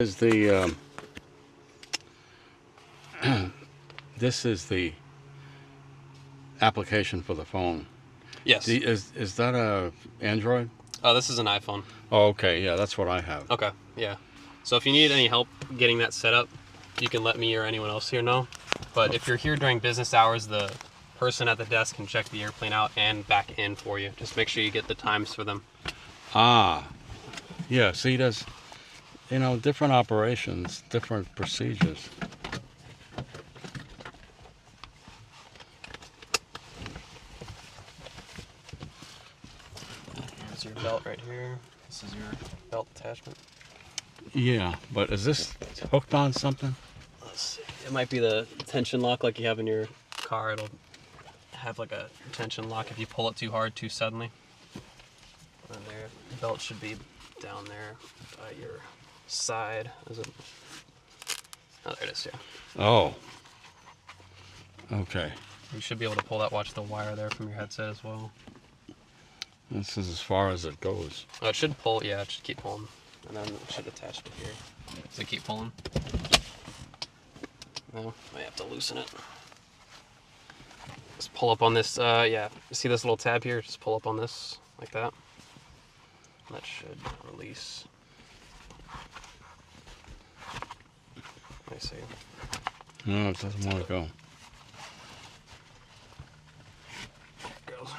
Is the this is the application for the phone. Yes. Is that a Android? Oh, this is an iPhone. Oh, okay. Yeah, that's what I have. Okay, yeah. So if you need any help getting that set up, you can let me or anyone else here know. But if you're here during business hours, the person at the desk can check the airplane out and back in for you. Just make sure you get the times for them. Ah, yeah. See, there's, different operations, different procedures. Here's your belt right here. This is your belt attachment. Yeah, but is this hooked on something? Let's see. It might be the tension lock like you have in your car. It'll have like a tension lock if you pull it too hard, too suddenly. And there, the belt should be down there by your side. Is it? Oh, there it is, yeah. Oh. Okay. You should be able to pull that, watch the wire there from your headset as well. This is as far as it goes. Oh, it should pull, yeah, it should keep pulling. And then it should attach to here. So keep pulling. No, I have to loosen it. Just pull up on this, yeah, see this little tab here? Just pull up on this, like that. That should release. Let me see. No, it doesn't want to go. There it goes.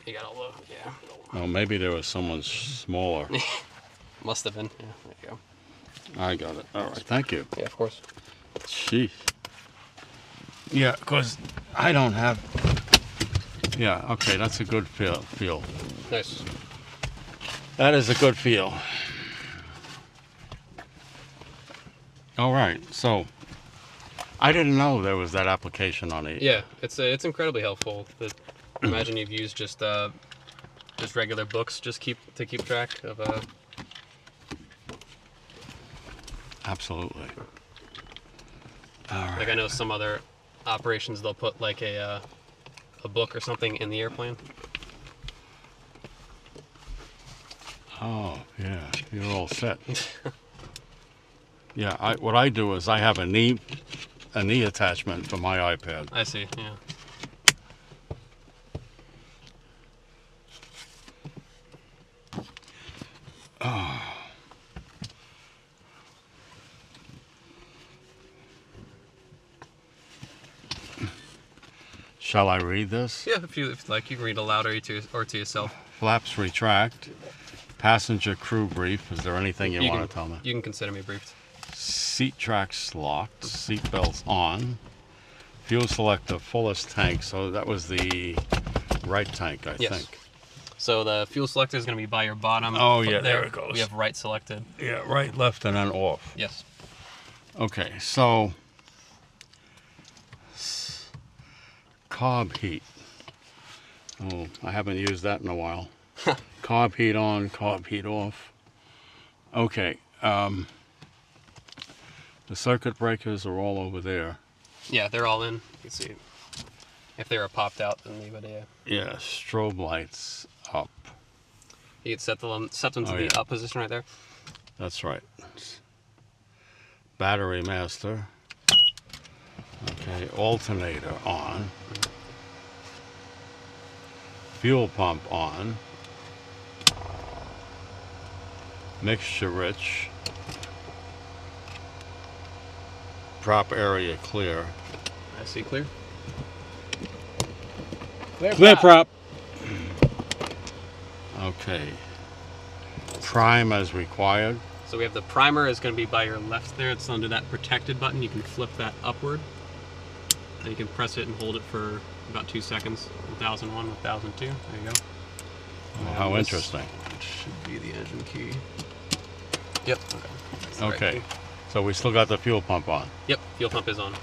You got all the, yeah. Oh, maybe there was someone smaller. Must have been, yeah, there you go. I got it. All right, thank you. Yeah, of course. Sheesh. Yeah, because I don't have... Yeah, okay, that's a good feel. Nice. That is a good feel. All right, so I didn't know there was that application on it. Yeah, it's incredibly helpful. Imagine you've used just regular books, just keep track of. Absolutely. All right. Like I know some other operations they'll put like a book or something in the airplane. Oh yeah, you're all set. Yeah, what I do is I have a knee attachment for my iPad. I see. Yeah. Oh. Shall I read this? Yeah, if you like, you can read aloud or to yourself. Flaps retract. Passenger crew brief. Is there anything you want to tell me? You can consider me briefed. Seat tracks locked. Seat belts on. Fuel selector fullest tank. So that was the right tank, I think. So the fuel selector is going to be by your bottom. Oh yeah, there it goes. We have right selected. Yeah, right, left, and then off. Yes. Okay, so carb heat. Oh, I haven't used that in a while. Carb heat on, carb heat off. Okay, the circuit breakers are all over there. Yeah, they're all in. You can see it. If they were popped out, then they would. Yeah, strobe lights up. You could set them to the up position right there. That's right. Battery master. Okay, alternator on. Fuel pump on. Mixture rich. Prop area clear. I see clear. Clear prop. Okay. Prime as required. So we have the primer is going to be by your left there. It's under that protected button. You can flip that upward. And you can press it and hold it for about 2 seconds. 1001, 1002. There you go. Oh, how interesting. Should be the engine key. Yep. Okay. Okay. So we still got the fuel pump on. Yep. Fuel pump is on.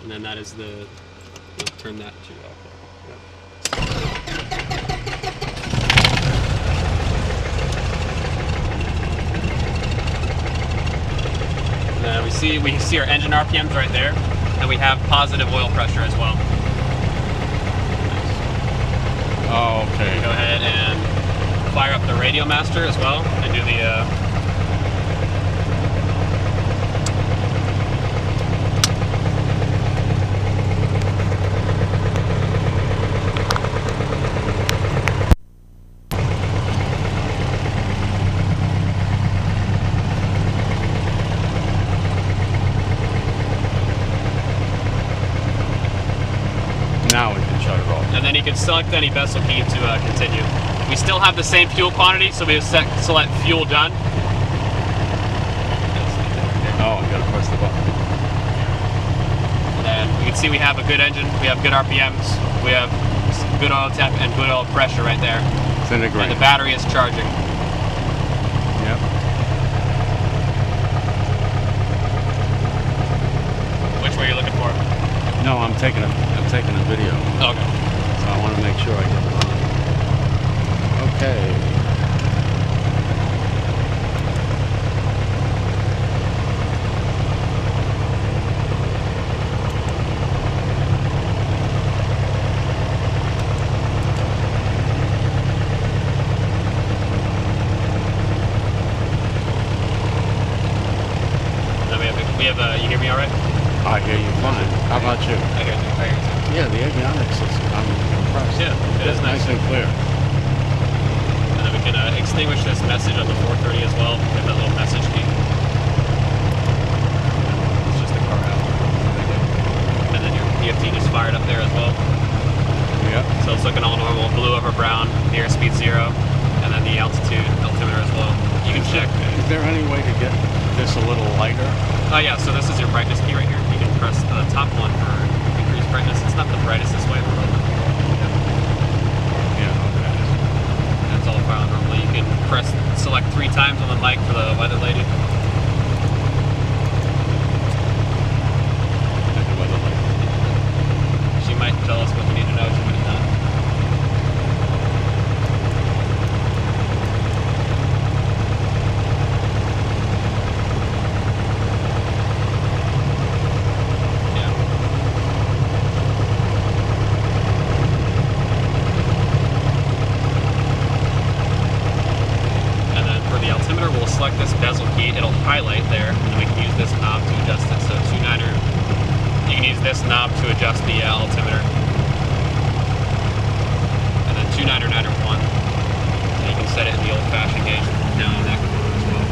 And then that is the. We'll turn that to off. We see our engine RPMs right there, and we have positive oil pressure as well. Oh, okay. Go ahead and fire up the radio master as well and do the select any vessel key to continue. We still have the same fuel quantity, so we select fuel done. Oh, I gotta press the button. And then you can see we have a good engine, we have good RPMs, we have good oil temp and good oil pressure right there. It's integrated. And the battery is charging. Yep. Which way are you looking for? No, I'm taking a video. Okay. So I want to make sure I get it on. Okay. You hear me all right? I hear you fine. How about you? I hear you. Yeah, the avionics is, I'm impressed. Yeah, it is nice. Nice and clear. And then we can extinguish this message on the 430 as well. We have that little message key. It's just the car out. And then your PFT just fired up there as well. Yep. So it's looking all normal. Blue over brown, near speed 0. And then the altimeter as well. You can check. Is there any way to get this a little lighter? Oh yeah, so this is your brightness key right here. You can press the top one for increased brightness. It's not the brightest this way, but Yeah, okay. that's all file normally. You can select 3 times on the mic for the weather lady. She might tell us what we need to know. She might not. Select this bezel key, it'll highlight there, and we can use this knob to adjust it. So 29er, you can use this knob to adjust the altimeter. And then 29er, 9er 1, and you can set it in the old-fashioned gauge down in that corner as well.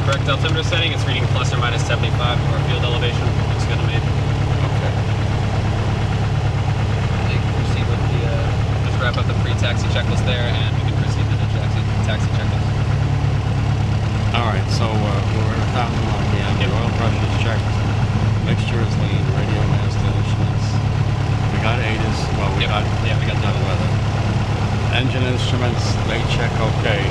Correct altimeter setting, it's reading plus or minus 75 for our field elevation. Looks good to me. Okay. And you can proceed with the, just wrap up the pre-taxi checklist there, and we can proceed to the taxi checklist. Alright, so we're at 1,000 RPM, the oil pressure is checked, mixture is lean, radio master instruments. We got ATIS, well we got the weather. Engine instruments, they check okay.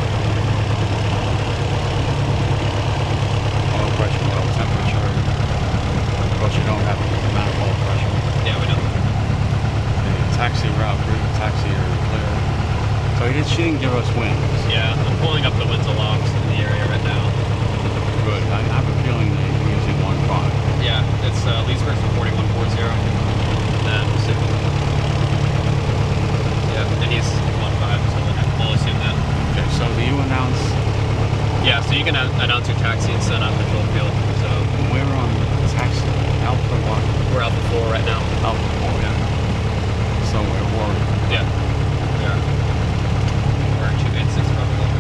Pressure, oil temperature. Of course, you don't have the manifold pressure. Yeah, we don't. The taxi route, taxi area clear. So she didn't give us winds. Yeah, I'm pulling up the winds logs in the area right now. Good. I have a feeling they're using 1.5. Yeah, it's Leesburg for 4140. Then yeah, and he's 1.5, so we'll assume that. Okay, so do you announce? Yeah, so you can announce your taxi and send on control field. So we're on taxi. Alpha 1? We're Alpha 4 right now. Alpha 4, yeah. So we're warrior. Yeah. We are. We're 286 probably.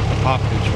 The pop control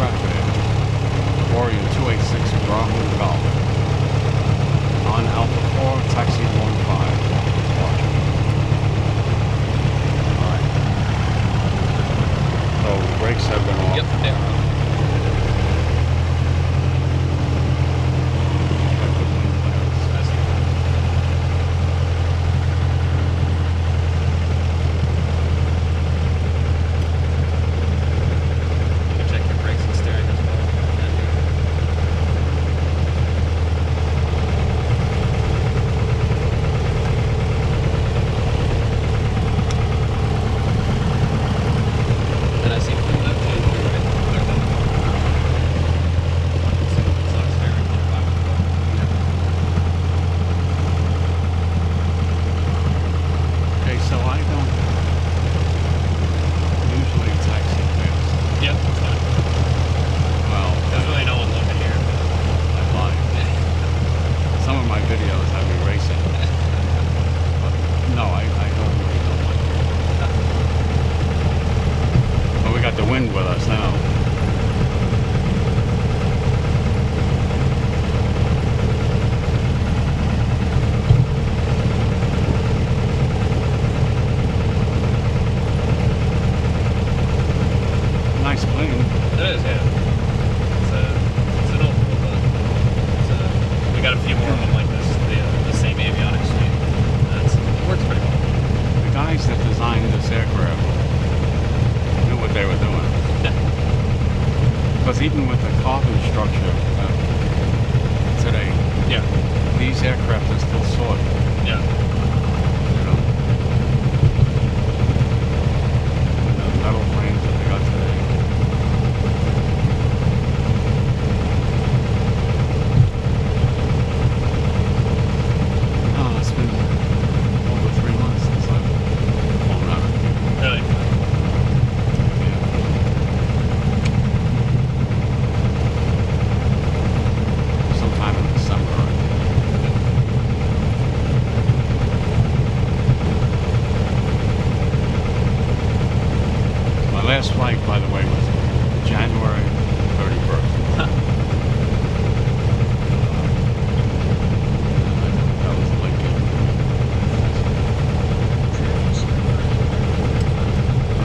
my videos of me racing. But no, I normally don't like it. But we got the wind with us now. Nice plane. It is, yeah. It's an old one, but we got a few more of them like this, the same avionics suite. It works pretty well. The guys that designed this aircraft knew what they were doing. Because even with the carbon structure today, yeah, these aircraft are still sought. yeah. You know, and the metal planes that they got today. Oh, it's been over 3 months since I've flown out of here. Really? Yeah. Sometime in December, I think. My last flight, by the way, was January 31st. That was like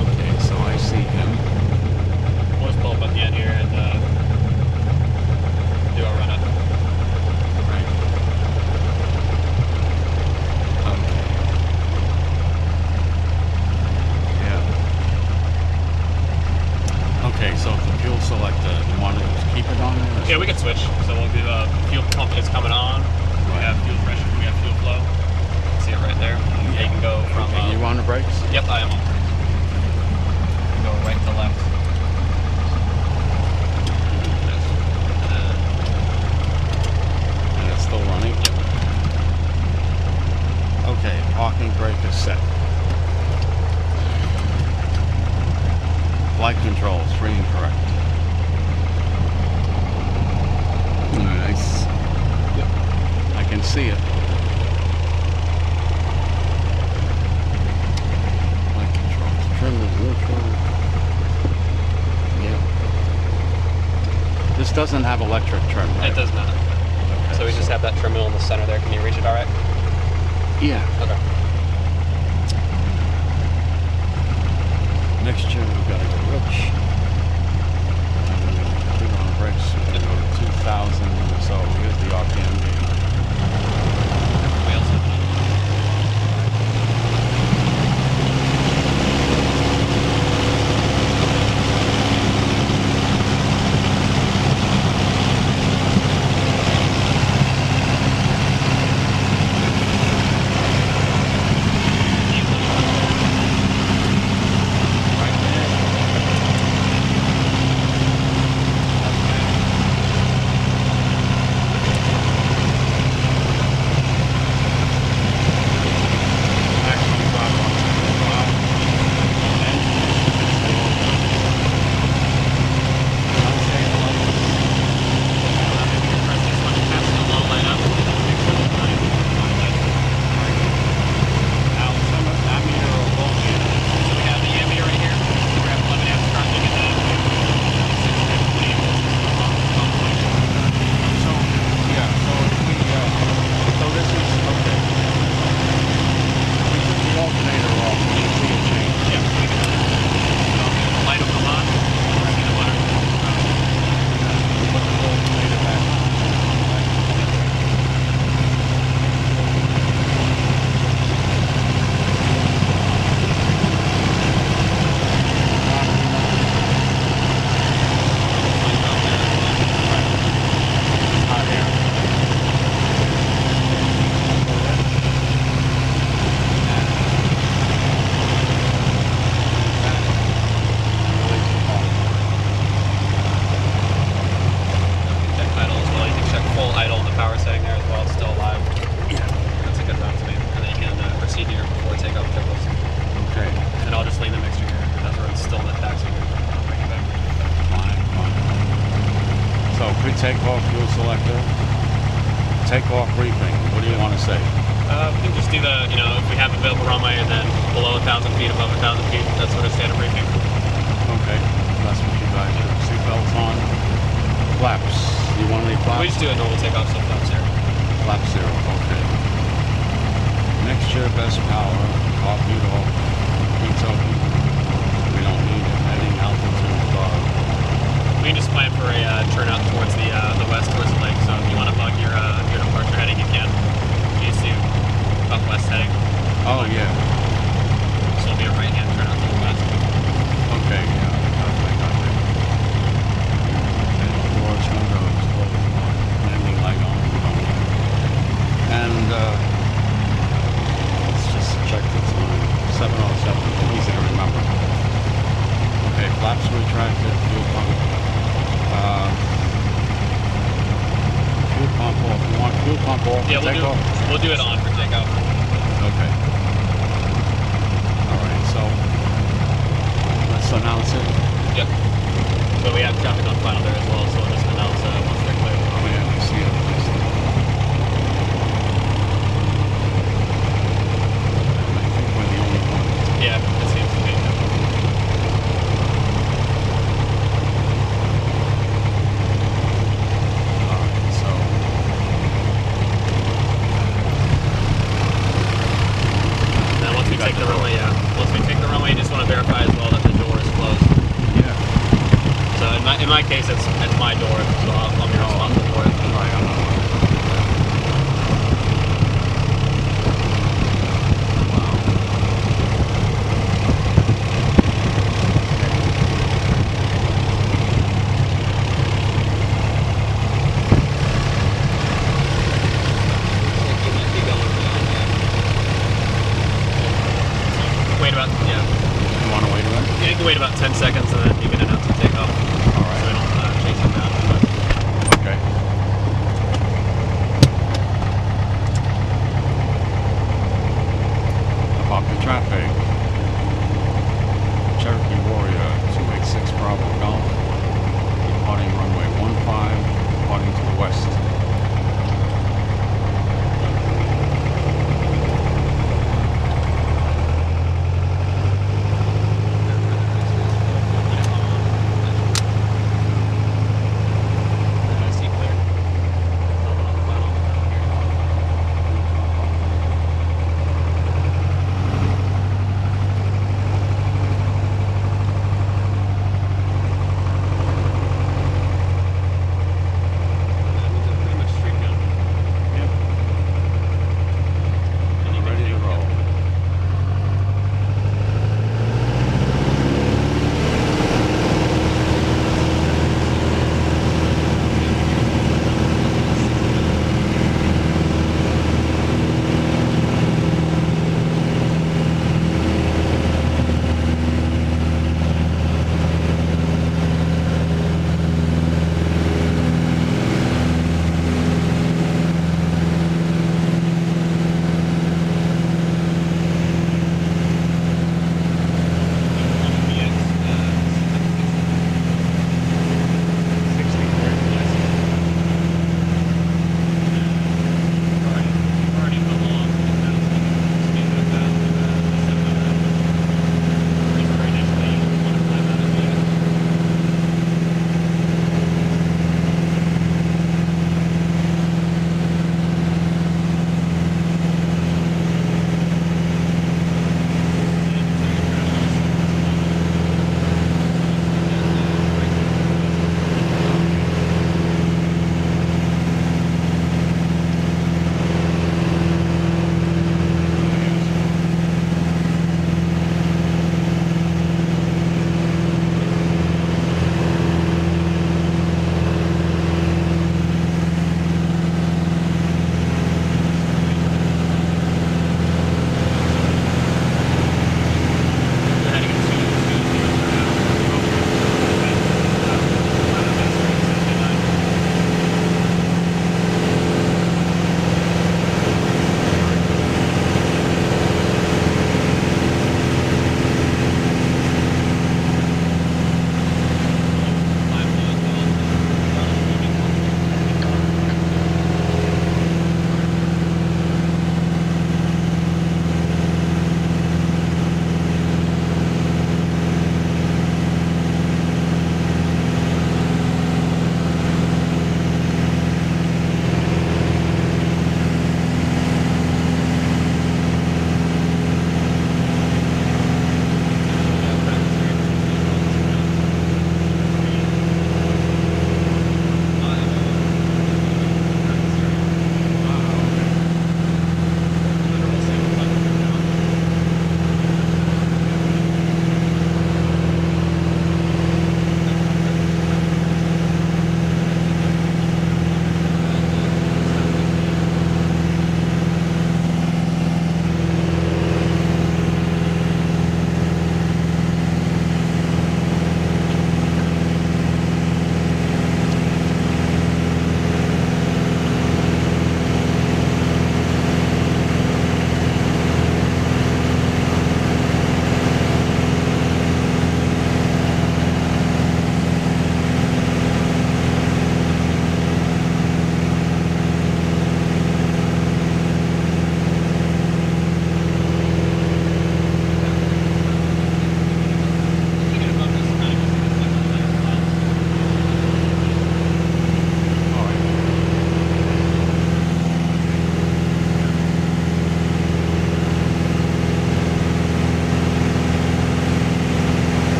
okay, so I see him. We'll just pull up at the end here and do a run up. Right. Okay. Yeah. Okay, so the fuel selector, you want to just keep it on there? Yeah, we can switch. So we'll do fuel pump is coming on. We have fuel pressure. We have fuel flow. See it right there. Yeah, you can go from. And you on the brakes? Yep, I am on brakes. You can go right to left. And it's still running? Yep. Okay, parking brake is set. Flight controls, free and correct. Nice. Yep. I can see it. Flight controls. Trim is neutral. Yeah. This doesn't have electric trim, right? It does not. Okay, So we just have that terminal in the center there. Can you reach it all right? Yeah. Okay. Next year we've got to go rich. And we're going to put on brakes. We're going to go to 2,000. So here's the RPM gauge. We also have Right there. Takeoff fuel selector, takeoff briefing. what do you want to say? We can just do the, if we have available runway and then below 1,000 feet, above 1,000 feet, that sort of standard briefing. Okay, that's what you guys do. Seatbelts on. Flaps. You want any flaps? We just do a normal takeoff, so flap 0. Flap 0, okay. Mixture, best power, coffee to Kentucky. We don't need it. Heading altitude bar. We can just plan for a turnout towards the west, towards the lake. So if you want to bug your departure heading, you can. You just do up west heading. Oh, yeah. So it'll be a right-hand turnout to the west. Okay, yeah. Gotcha. Okay, doors, windows, closed. Landing light on. And, let's just check the time. 7:07. Easy to remember. Okay, flaps retracted, fuel pump. Fuel pump off. You want fuel pump off? Yeah, we'll do it on for takeoff. Okay. Alright, so let's announce it. Yep. But we have traffic on final there as well, so we'll just announce once they're clear. Oh yeah, I see it. I think we're the only one. Yeah, it seems to be. Alright, so Then once we take the runway, you just want to verify as well that the door is closed. yeah. So in my case, it's my door, so I'll be responsible for it. Right, I'm not. Wait about, You want to wait a minute? you can wait about 10 seconds and then you can announce the takeoff. Alright. So we don't chase them down.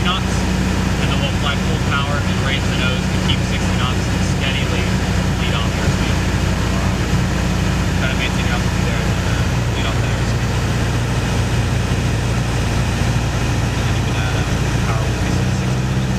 knots, and then we'll apply full power and raise the nose to keep 60 knots and steadily lead off airspeed. Kind of maintain your altitude there and then lead off that airspeed. And then you can add power will be set to 60 knots.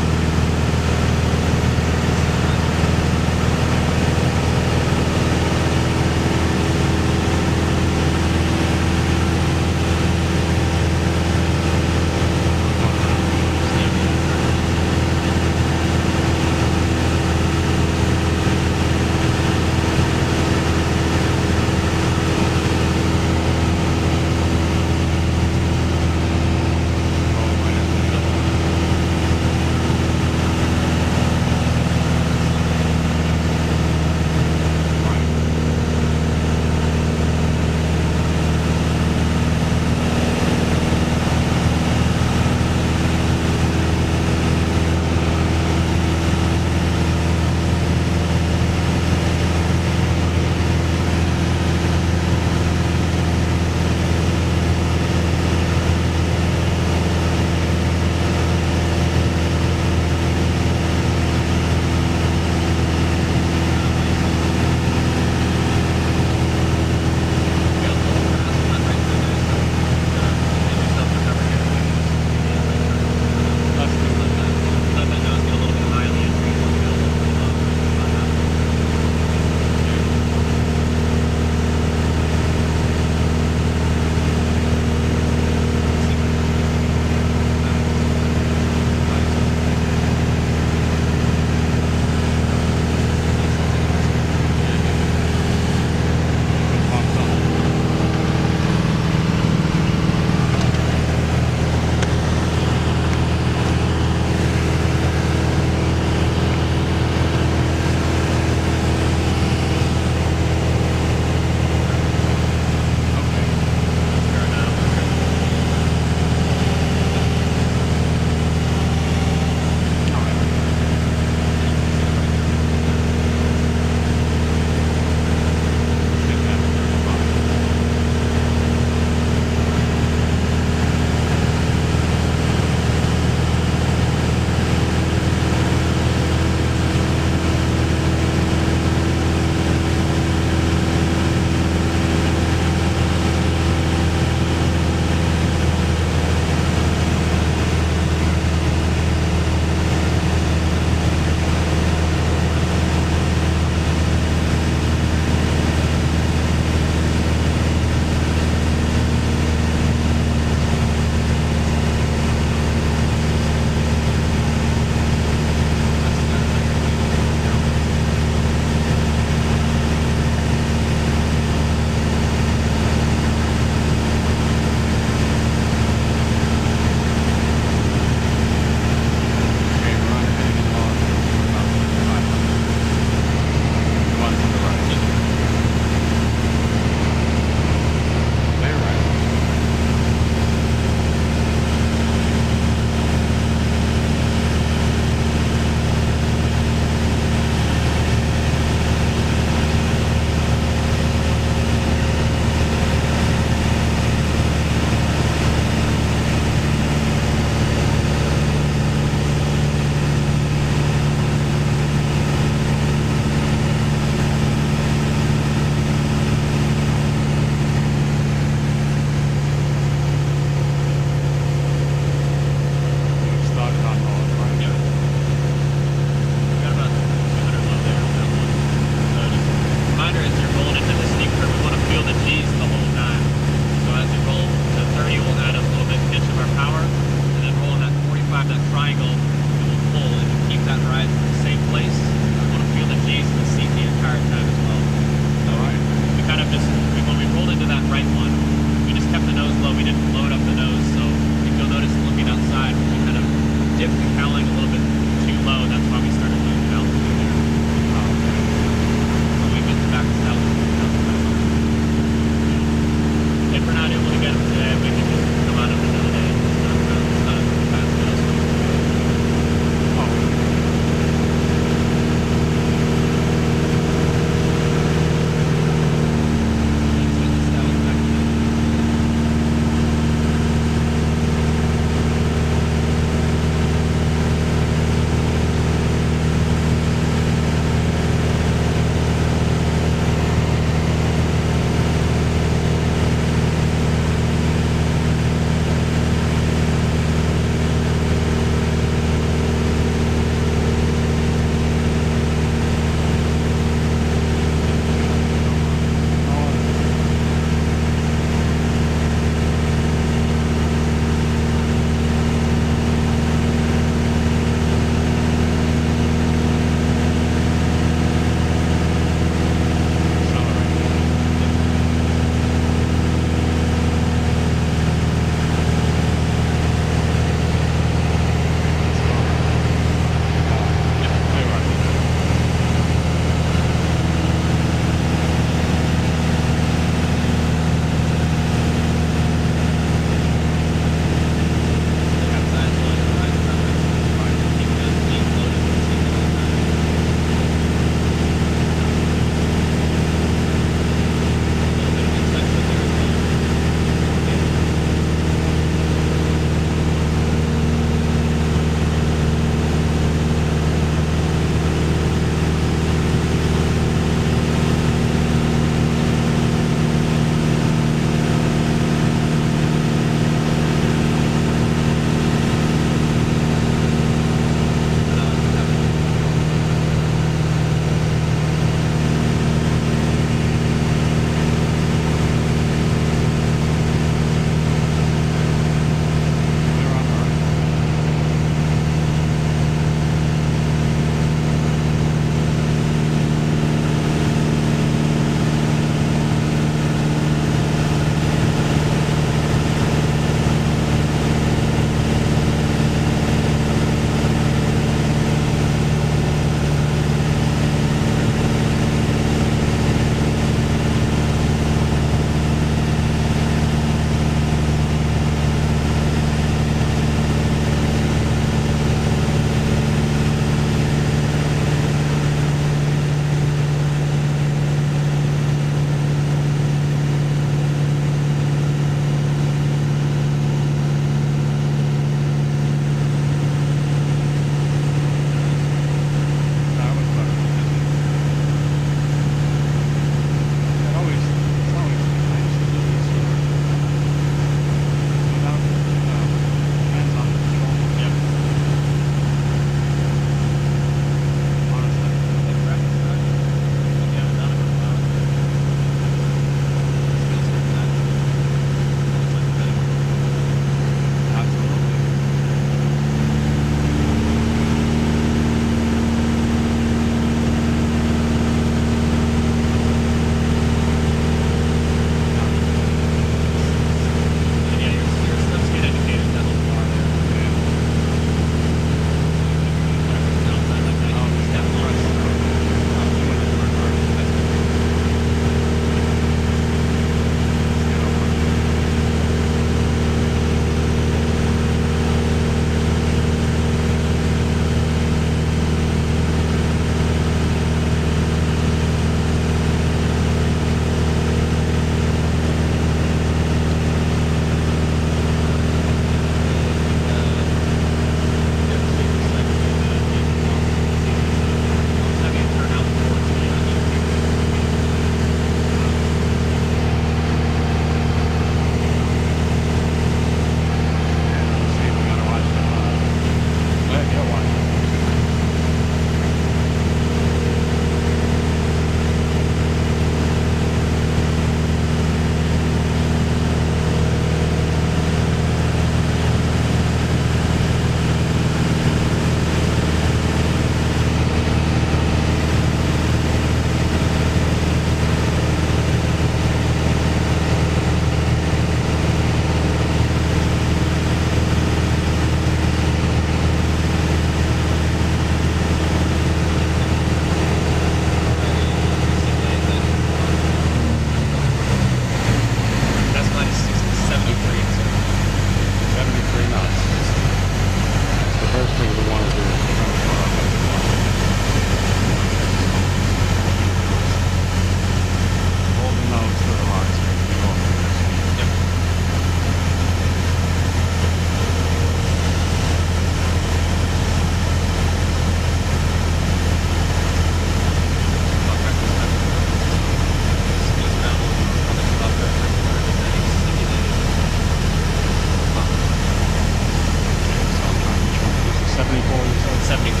73, sir.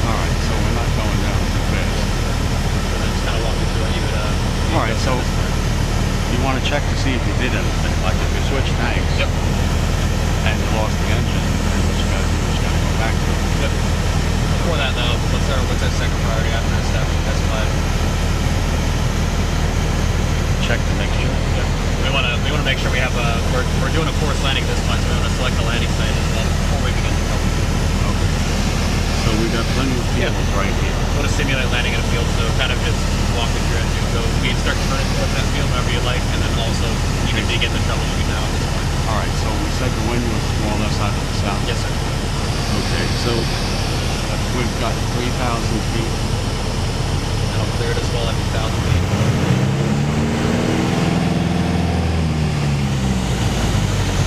All right, so we're not going down too fast. So then just kind of walk me through what you would. All right, so you want to check to see if you did anything. Like if you switch tanks Yep. and you lost the engine, then what you got to do is you got to go back to it. Yep. Before that, though, what's our second priority after this step? That's 5. Check to make sure. Yep. We want to make sure we have we're doing a forced landing this month, so we want to select the landing site as well before we begin the trouble. Okay. So we got plenty of fields right here. We want to simulate landing in a field, so kind of just walk me through it. So we can start turning towards that field whenever you like, and then also you can begin the troubleshooting now at this point. All right, so we said the wind was more or less out of the south. Yes, sir. Okay, so we've got 3,000 feet. That'll clear it as well at 1,000 feet.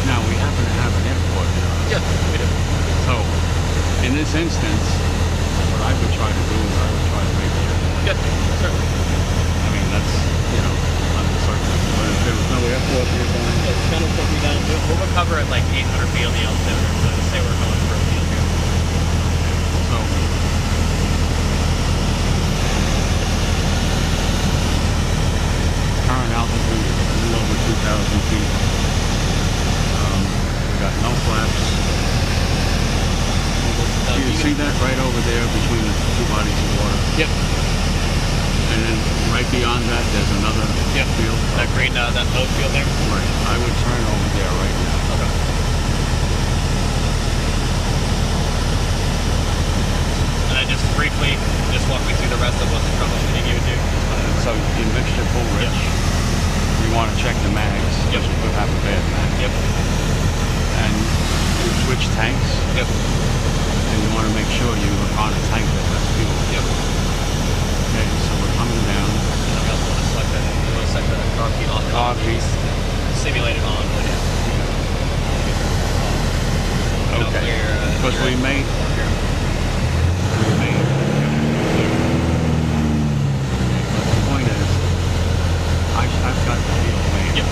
Now we happen to have an airport here. Yeah, we do. So in this instance, what I would try to do is I would try to make sure. Yeah, certainly. I mean, that's, under circumstances. But if there was no airport nearby, Yeah, it's kind of what we down. We'll recover at like 800 feet on the altimeter, so to say we're going for a field here. so current altitude is a little over 2,000 feet. We got no flaps. You see that right over there between the two bodies of water? Yep. And then right beyond that, there's another field. That green, that low field there. Right. I would turn over there right now. Okay. And then just briefly, just walk me through the rest of what the troubleshooting you would do. So your mixture full rich. You want to check the mags. Yep. You could have a bad mag. Yep. And you switch tanks. Yep. And you want to make sure you are on a tank that has fuel. Yep. Okay, so we're coming down. And then we also want to select that. We want to set the carb heat on. Carb heat. Simulate it on. But yeah. Okay. Because we may. But the point is, I've got the field made. Yep.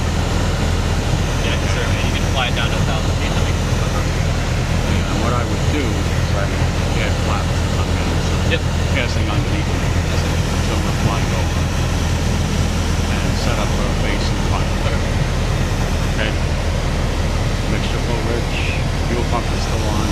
Yeah, certainly. You can fly it down to 1,000 feet. Then we can cover. And what I would do is I would add flaps on them. Yep. Passing underneath it. Yes, sir. So we're flying over. And set up a base in front. Okay. Mixture full rich. Fuel pump is still on.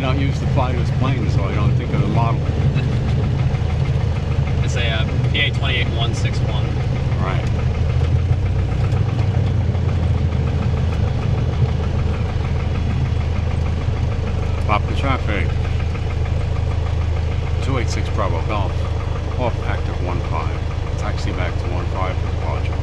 don't use to fly this plane, so I don't think of the model. It's a PA-28161. Right. Pop the traffic. 286 Bravo Golf. Off active 15. Taxi back to 15 for departure.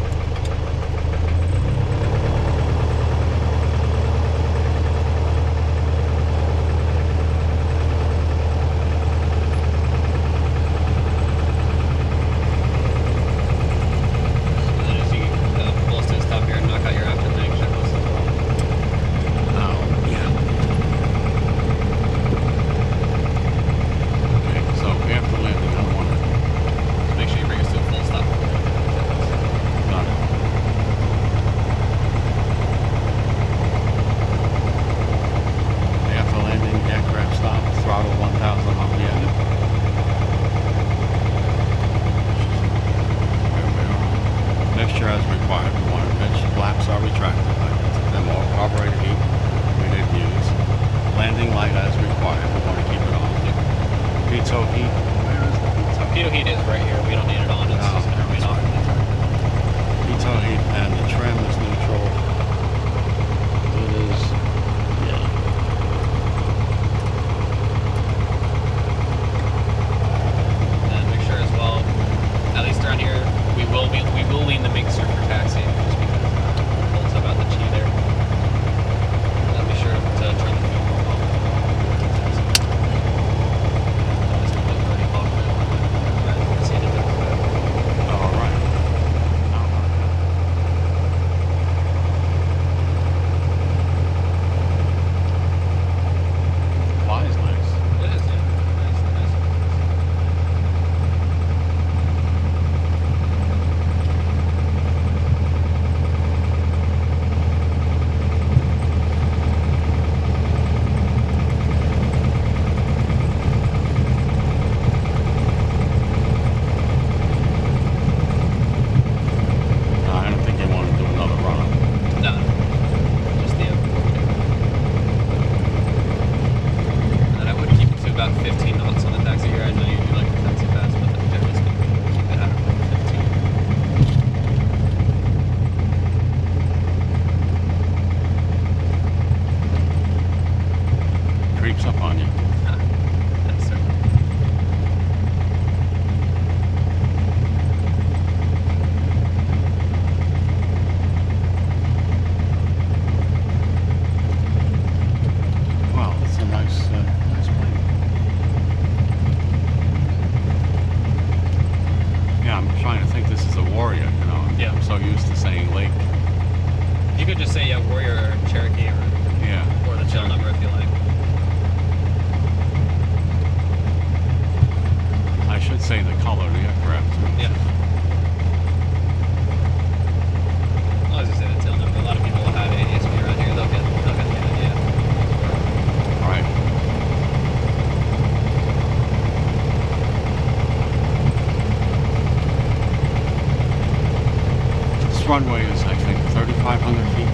Runway is, I think, 3,500 feet.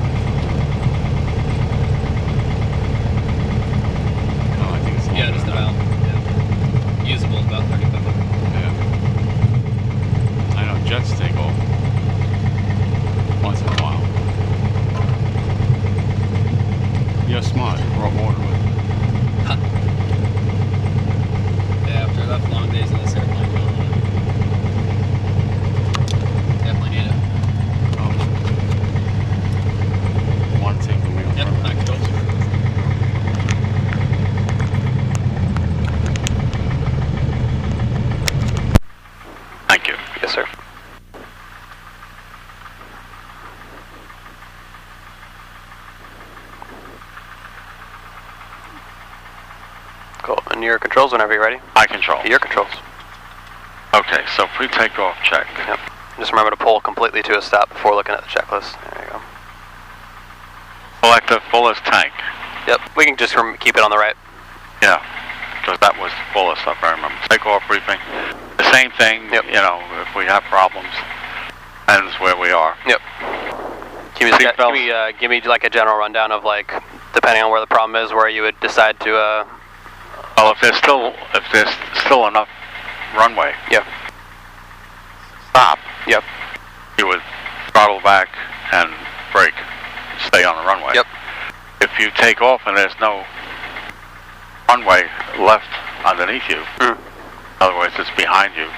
No, I think it's a just about. Yeah. Usable about 3,500. Yeah. I know jets take off once in a while. You're smart. You brought water with you. Yeah, after enough long days in this airplane, definitely need it. Want to take the wheel? Yep, I can go. Thank you. Yes, sir. Cool. And your controls whenever you're ready. I control. Your controls. Okay, so pre-takeoff check. Yep. Just remember to pull completely to a stop before looking at the checklist. There you go. Select the fullest tank. Yep, we can just keep it on the right. Yeah, because that was fullest up, I remember. Takeoff briefing. The same thing, yep. You know, if we have problems, that is where we are. Yep. Give me like a general rundown of, like, depending on where the problem is, where you would decide to Well, if there's still enough runway, Yep. stop. Yep. You would throttle back and brake, stay on the runway. Yep. If you take off and there's no runway left underneath you, in other words, it's behind you,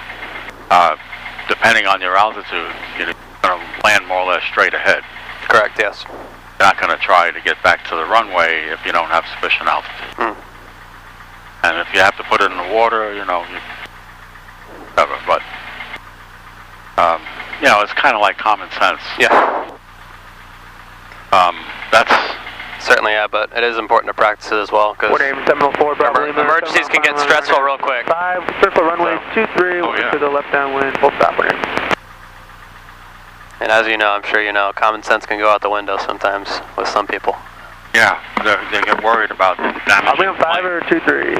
depending on your altitude, you're going to land more or less straight ahead. Correct, yes. You're not going to try to get back to the runway if you don't have sufficient altitude. And if you have to put it in the water, you know, whatever. But, you know, it's kind of like common sense. Yeah. That's... Certainly, yeah, but it is important to practice it as well, because emergencies can get stressful real quick. 5, circle runway 23, to the left downwind, full stop winner. And as you know, I'm sure you know, common sense can go out the window sometimes with some people. Yeah, they get worried about damage. Are we on 5 or 2-3?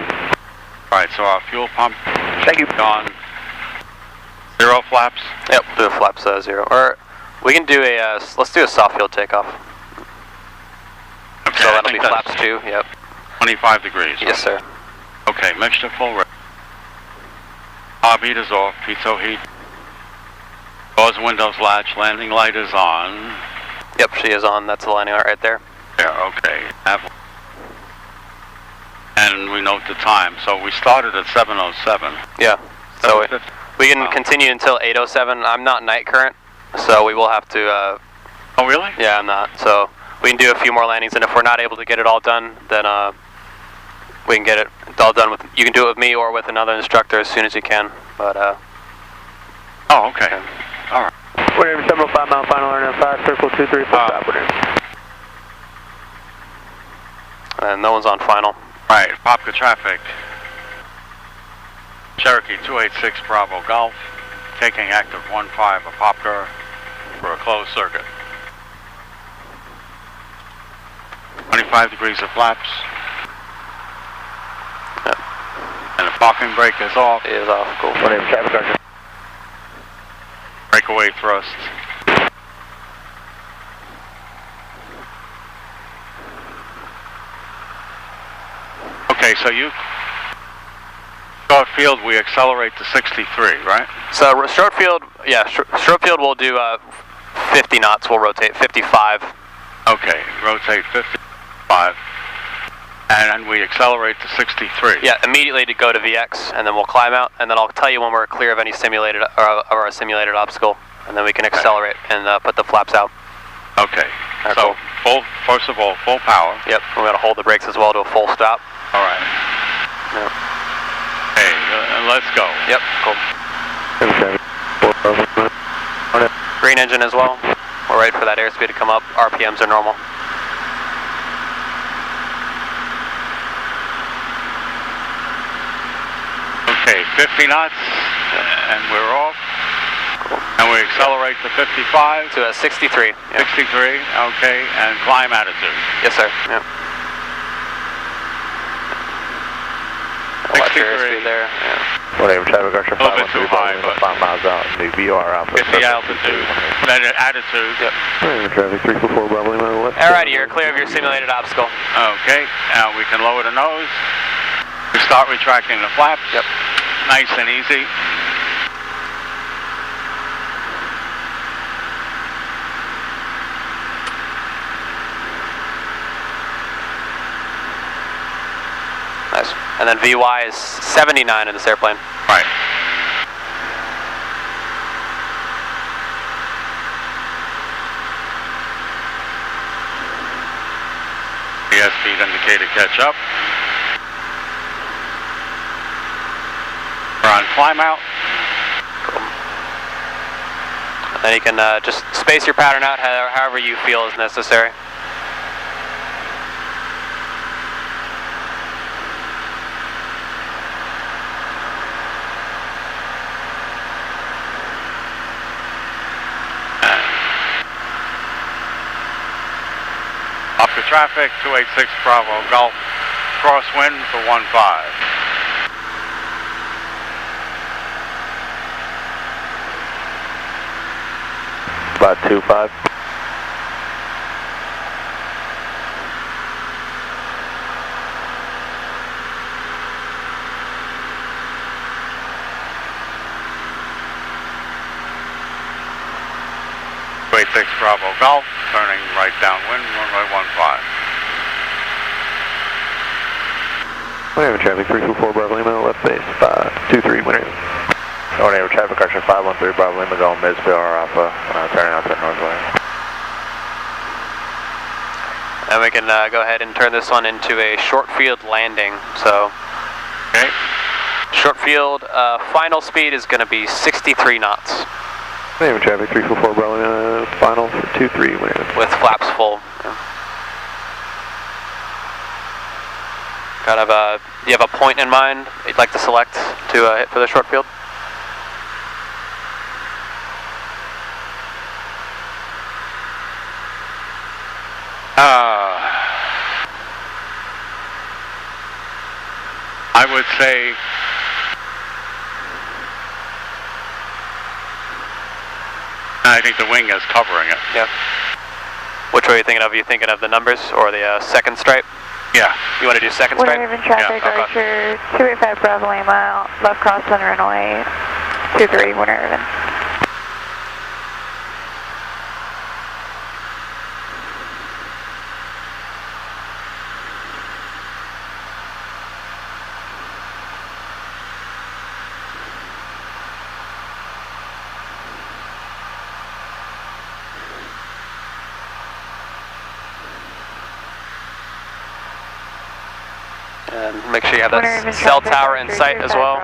Right, so our fuel pump Thank you. gone. 0 flaps? Yep, do a flaps 0. Or we can do a, let's do a soft field takeoff. Okay, So that'll be flaps 2, yep. 25 degrees. Yes, sir. Okay, mixture full rate. Hob heat is off, pitot heat. Doors, windows latch, landing light is on. Yep, she is on. That's the landing light right there. Yeah, okay. And we note the time. So we started at 7:07. Yeah. So 7:50. we can continue until 8:07. I'm not night current, so we will have to. Oh, really? Yeah, I'm not. So we can do a few more landings, and if we're not able to get it all done, then we can get it all done with. You can do it with me or with another instructor as soon as you can. But oh, okay. All right. Whatever, 705 mile final RNF 5, circle 23, full stop winner. And no one's on final. Right, Apopka traffic. Cherokee 286 Bravo Golf, taking active 15 Apopka for a closed circuit. 25 degrees of flaps. Yep. And the parking brake is off. It is off. Cool. Whatever, traffic guard. Breakaway thrust. Okay, so you short field, we accelerate to 63, right? So short field, yeah, short field we'll do 50 knots. We'll rotate 55. Okay, rotate 55, and we accelerate to 63. Yeah, immediately to go to VX, and then we'll climb out, and then I'll tell you when we're clear of any simulated or a simulated obstacle, and then we can accelerate and put the flaps out. Okay. Right, So cool. first of all, full power. Yep. We got to hold the brakes as well to a full stop. All right. Yep. Okay, let's go. Yep. Cool. Green engine as well. We're ready for that airspeed to come up. RPMs are normal. Okay, 50 knots, and we're off. Cool. And we accelerate to 55. To a 63. Yep. 63, okay, and climb attitude. Yes, sir. Yep. Watch your 63. airspeed there. Yeah. Whatever, traffic guard, A little bit too high, but 5 miles out, new VR Alpha. 50 altitude, then attitude. Yep. Whatever, traffic 344 Bravo Lima left. Alrighty, you're clear of your simulated obstacle. Okay, now we can lower the nose. We start retracting the flaps. Yep. Nice and easy. Nice. And then VY is 79 in this airplane. Right. The speed indicator catch up. We're on climb out. Cool. And then you can just space your pattern out however you feel is necessary. Up to traffic, 286 Bravo Golf, crosswind for 15. About 25. 286 Bravo Golf, turning right downwind, runway 15. Whatever traffic, 324 Bravo Lima, left base, 523, whatever. Whatever traffic, correction 513 Bravo Lima, going Mids PR Alpha, turning out to the northwest. And we can go ahead and turn this one into a short field landing. So, Okay. short field, final speed is going to be 63 knots. Whatever traffic, 324 Bravo Lima, final for 23, whatever. With flaps full. Yeah. Kind of do you have a point in mind you'd like to select to hit for the short field? I would say I think the wing is covering it. Yeah. Which way are you thinking of? Are you thinking of the numbers or the second stripe? Yeah. You want to do second stripe? Winter Haven traffic, Yeah, Archer 285 Bravo Lima, left cross on runway 23, Winter Haven. And make sure you have that cell tower in sight as well.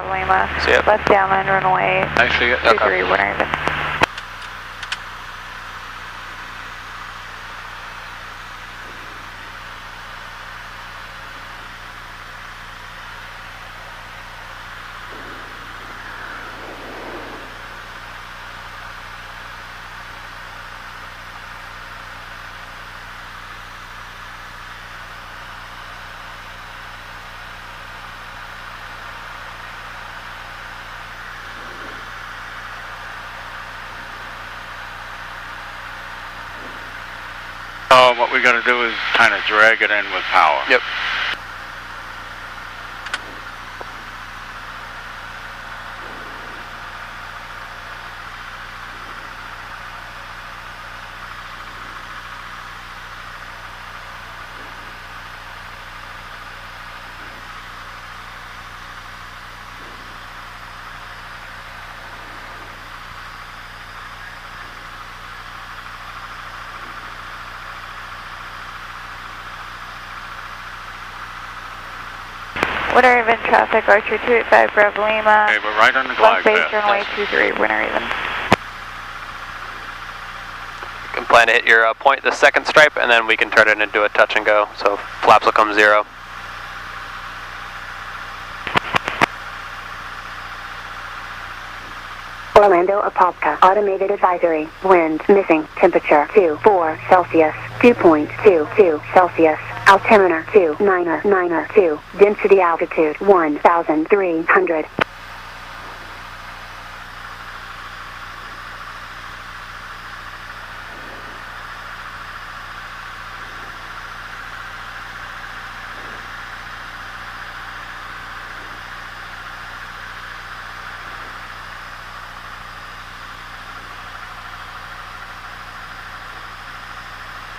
See it? Left downwind runway I see it. 23, Winter Haven. So what we got to do is kind of drag it in with power. Yep. Winter Haven traffic, Archer 285 Bravo Lima. Okay, we're right on the glide left base path. runway 23, Winter Haven. You can plan to hit your point the second stripe, and then we can turn it into a touch and go. So flaps will come 0. Orlando Apopka, automated advisory, wind missing, temperature 24 Celsius, 2.22 Celsius, altimeter 2992, density altitude 1,300.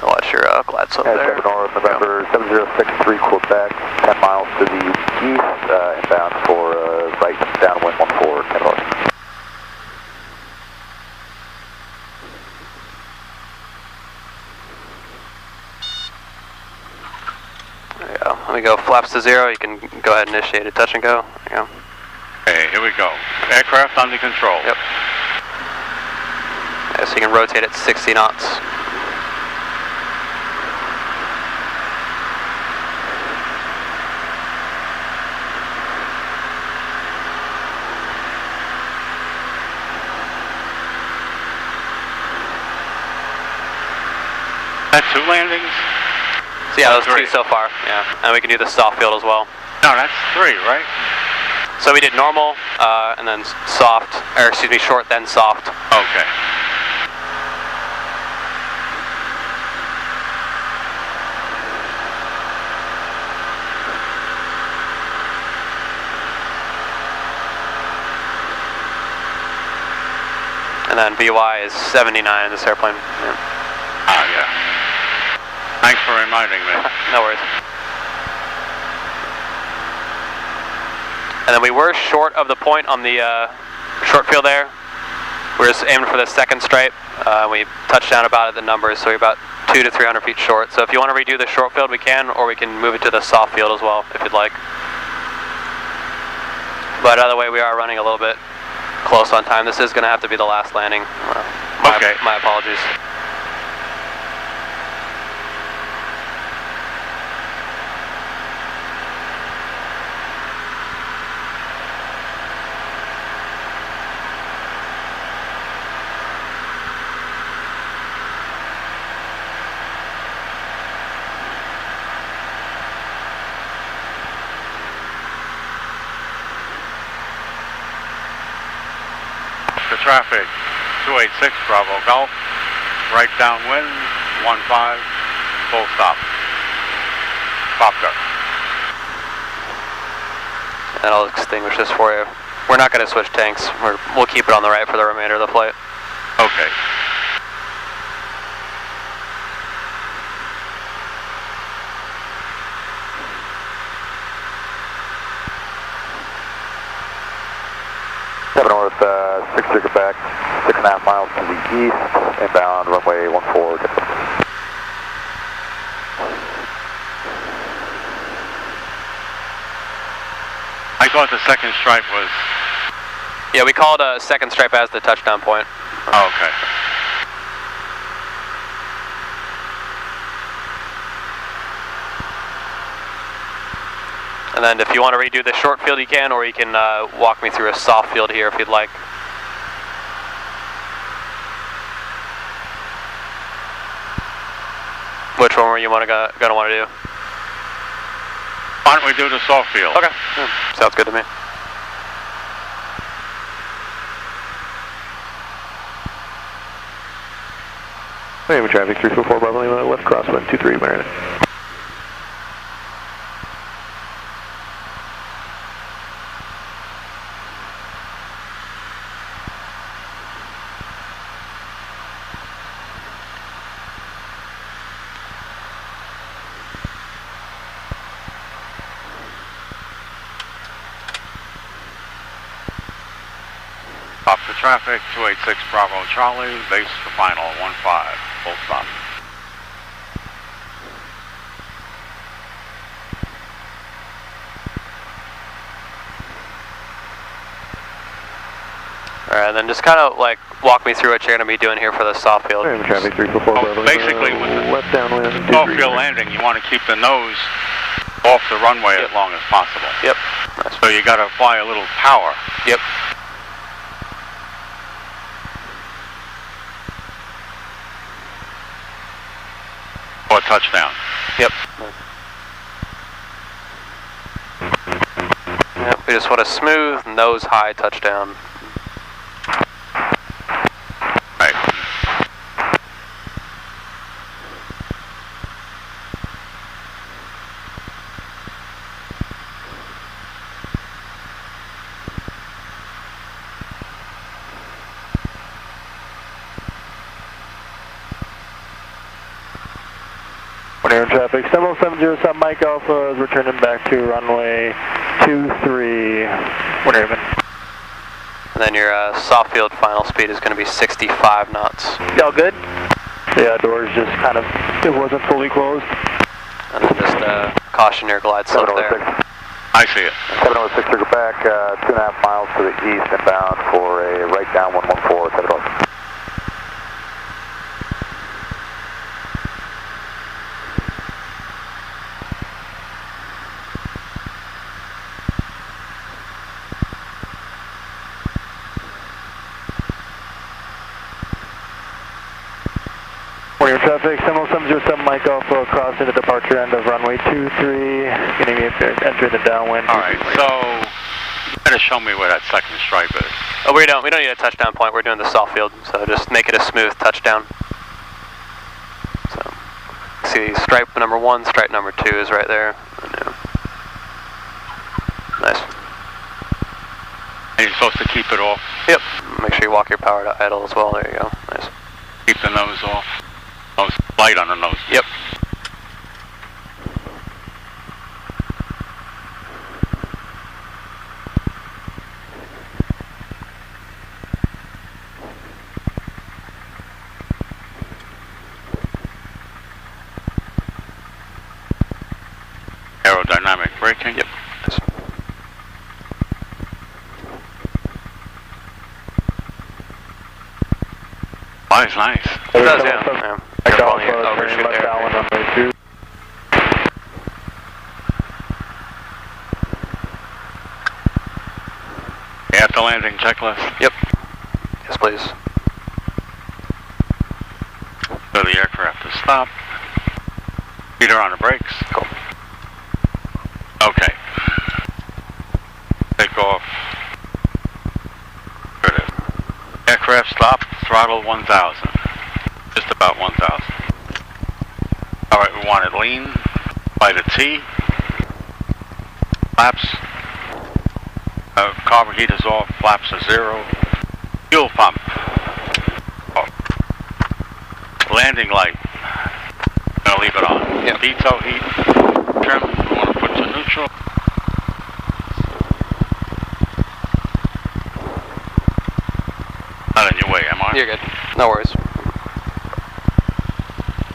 Watch your glide slope there. North, November 7063 Quebec, 10 miles to the east, inbound for right downwind 14, 10 north. There you go. Let me go flaps to 0. You can go ahead and initiate a touch and go. There you go. Okay, here we go. Aircraft under control. Yep. Yeah, so you can rotate at 60 knots. That's 2 landings? So yeah, those 3. 2 so far. Yeah, and we can do the soft field as well. No, that's 3, right? So we did normal, and then soft, or excuse me, short, then soft. Okay. And then VY is 79 in this airplane. Yeah. Ah, yeah. Thanks for reminding me. No worries. And then we were short of the point on the short field there. We're just aiming for the second stripe. We touched down about at the numbers, so we're about 200 to 300 feet short. So if you want to redo the short field, we can, or we can move it to the soft field as well, if you'd like. But either way, we are running a little bit close on time. This is going to have to be the last landing. Okay. My apologies. Traffic, 286 Bravo Golf, right downwind, 15, full stop. Apopka. And I'll extinguish this for you. We're not going to switch tanks. We'll keep it on the right for the remainder of the flight. Okay. North, 6 circuit back, 6.5 miles to the east, inbound runway 14. I thought the second stripe was... Yeah, we called a second stripe as the touchdown point. Oh, okay. And then if you want to redo the short field, you can, or you can walk me through a soft field here if you'd like. Which one were you gonna want to do? Why don't we do the soft field? Okay, sounds good to me. Miami traffic 344 Bravo Lima, left crosswind 23 Maryland. Stop the traffic, 286 Bravo Charlie, base for final, 15, full stop. Alright, then just kind of like walk me through what you're going to be doing here for the soft field. Miami traffic 344 Bravo Lima, Basically, with the left downwind, soft field landing, you want to keep the nose off the runway as long as possible. Yep. So you got to apply a little power. Yep. For touchdown. Yep. Yep. We just want a smooth, nose high touchdown. Right. Air traffic, 7070 Mike Alpha is returning back to runway 23, Airman. And then your soft field final speed is going to be 65 knots. Y'all good? Yeah, doors just kind of, it wasn't fully closed. And then just caution your glide slope there. I see it. 706 circle back, 2.5 miles to the east, inbound for a right down 114, 706. Air traffic, 7070 Mike Alpha, crossing the departure end of runway 23, entering the downwind. Alright, so you gotta show me where that second stripe is. Oh, we don't need a touchdown point. We're doing the soft field, so just make it a smooth touchdown. So, see stripe number 1, stripe number 2 is right there. Nice. And you're supposed to keep it off. Yep. Make sure you walk your power to idle as well. There you go. Nice. Keep the nose off. Nose light on the nose. Yep. Aerodynamic braking. Yep. Nice. Nice, nice. It does, yeah. I Careful got on your overshoot left there. down on runway 2. After landing checklist. Yep. Yes, please. So the aircraft is stopped. Feet are on the brakes. Cool. Okay. Take off. There it is. Aircraft stopped. Throttle 1,000. Just about 1,000. All right, we want it lean by the T. Flaps. Carburetors off. Flaps are 0. Fuel pump. Off. Landing light. Gonna leave it on. Yep. Veto heat. Trim. We want to put to neutral. Not in your way, am I? You're good. No worries.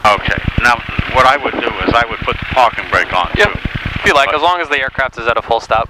Okay. Now, what I would do is I would put the parking brake on. Yep. Too. If you like, as long as the aircraft is at a full stop.